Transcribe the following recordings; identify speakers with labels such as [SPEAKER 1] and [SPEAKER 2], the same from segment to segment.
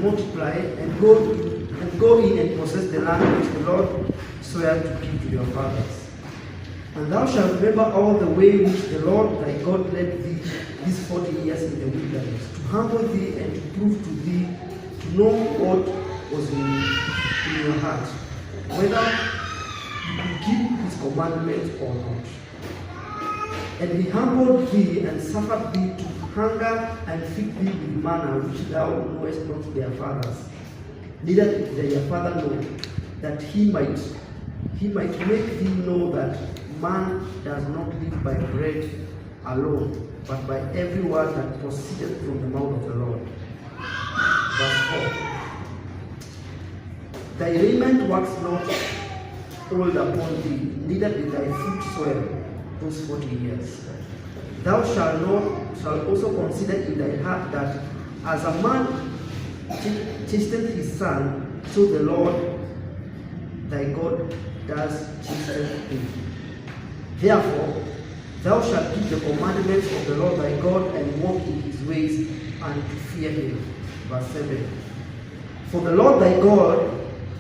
[SPEAKER 1] multiply and go in and possess the land which the Lord sware to give to your fathers. And thou shalt remember all the way which the Lord thy God led thee these 40 years in the wilderness, to humble thee and to prove to thee, to know what was in your heart, whether you could keep his commandments or not. And he humbled thee and suffered thee to hunger and feed thee with manna which thou knowest not their fathers, neither did their father know, that he might make thee know that man does not live by bread alone, but by every word that proceedeth from the mouth of the Lord. Verse 4. Thy raiment waxed not old upon thee, neither did thy foot swell those 40 years. Thou shalt also consider in thy heart that as a man chasteneth his son, so the Lord thy God does chasten thee. Therefore, thou shalt keep the commandments of the Lord thy God and walk in his ways and to fear him. Verse 7. For the Lord thy God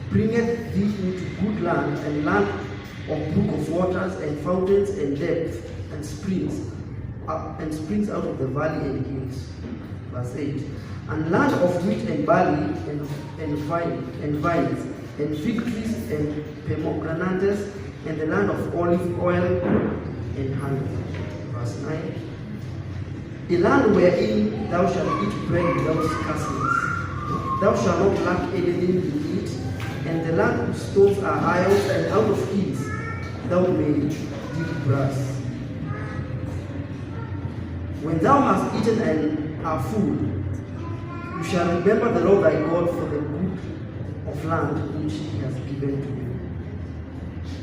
[SPEAKER 1] bringeth thee into good land, and land of brook of waters, and fountains, and depths, and springs out of the valley and hills. Verse 8. And land of wheat and barley, and vines, and fig trees, and pomegranates, and the land of olive oil and honey. Verse 9. A land wherein thou shalt eat bread without scarceness. Thou shalt not lack anything to eat, and the land whose stones are iron, and out of hills thou mayest dig brass. When thou hast eaten and art full, you shall remember the Lord thy God for the good of land which he has given to you.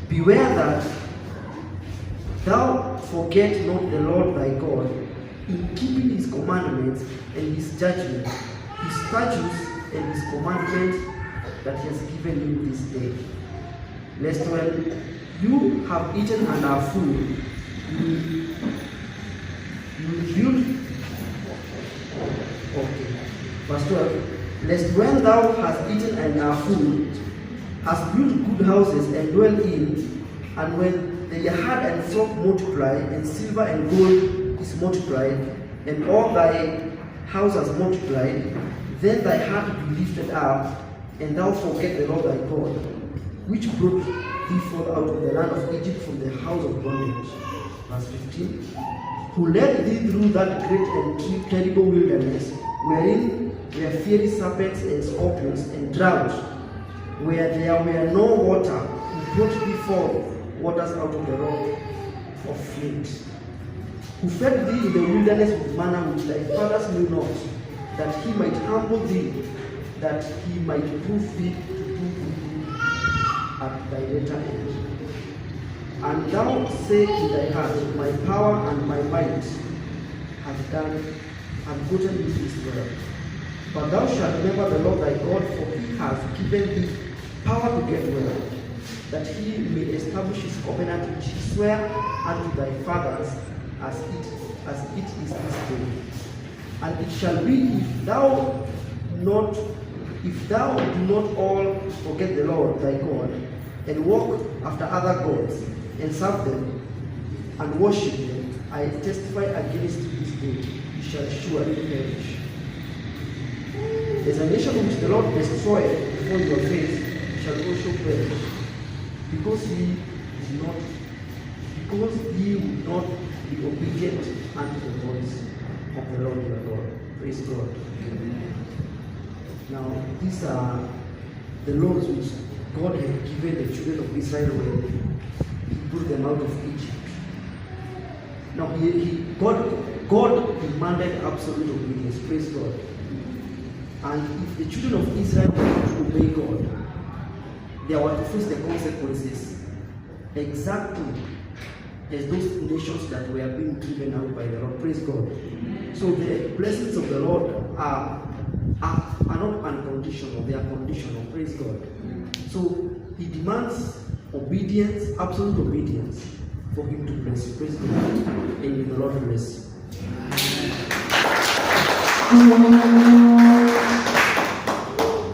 [SPEAKER 1] Beware that thou forget not the Lord thy God in keeping his commandments and his judgments, his statutes and his commandments that he has given you this day. Lest when you have eaten and are full, you build. Okay. Verse 12. Lest when thou hast eaten and are full, hast built good houses and dwell in, and when the herd and flock multiply, and silver and gold is multiplied, and all thy houses multiplied, then thy heart be lifted up, and thou forget the Lord thy God, which brought thee forth out of the land of Egypt from the house of bondage. Verse 15. Who led thee through that great and terrible wilderness, wherein were fiery serpents and scorpions and drought, where there were no water, who brought thee forth waters out of the rock of flint, who fed thee in the wilderness with manna which thy fathers knew not, that he might humble thee, that he might prove thee to do good at thy later end. And thou say in thy heart, my power and my might have gotten me this well. But thou shalt remember the Lord thy God, for he has given thee power to get well, that he may establish his covenant which he sware unto thy fathers, as it is this day. And it shall be, if thou do not all forget the Lord thy God, and walk after other gods, and serve them, and worship them, I testify against you this day, you shall surely perish. There's a nation which the Lord destroyed before your face shall also perish, because ye would not be obedient unto the voice of the Lord your God. Praise God. Now, these are the laws which God had given the children of Israel when he brought them out of Egypt. Now, God demanded absolute obedience. Praise God. And if the children of Israel wanted to obey God, they were to face the consequences exactly as those nations that were being driven out by the Lord. Praise God. So the blessings of the Lord are not unconditional, they are conditional. Praise God. So he demands obedience, absolute obedience, for him to bless you. Praise God. And may the Lord bless you.